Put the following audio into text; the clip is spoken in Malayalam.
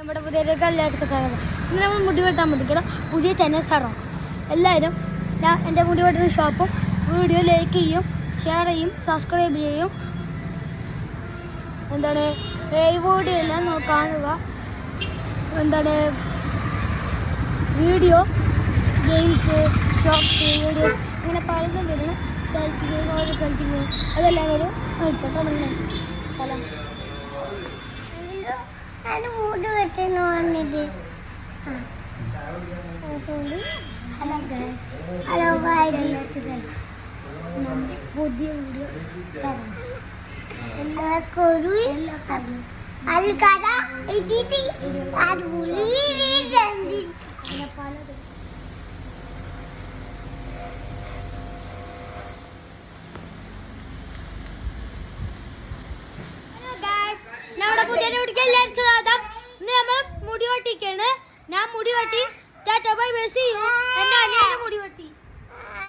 നമ്മുടെ പുതിയ എല്ലാവർക്കും സ്വാഗതം. ഇന്ന് നമ്മൾ മുടി വെട്ടാൻ പഠിക്കണം പുതിയ ചാനൽ സ്റ്റാർട്ട്. എല്ലാവരും ഞാൻ എൻ്റെ മുടി വെട്ടുന്ന ഷോപ്പും വീഡിയോ ലൈക്ക് ചെയ്യും, ഷെയർ ചെയ്യും, സബ്സ്ക്രൈബ് ചെയ്യും. എന്താണ് ഈ വീഡിയോ എല്ലാം കാണുക. എന്താണ് വീഡിയോ ഗെയിംസ് ഷോപ്സ് വീഡിയോസ് ഇങ്ങനെ പലതും വരുന്ന സ്ഥലത്തേക്ക് ഓരോ സ്ഥലത്തേക്ക് അതെല്ലാം വരും. നോക്കട്ടെ സ്ഥലം പുതിയ വീഡിയോ എല്ലാവർക്കും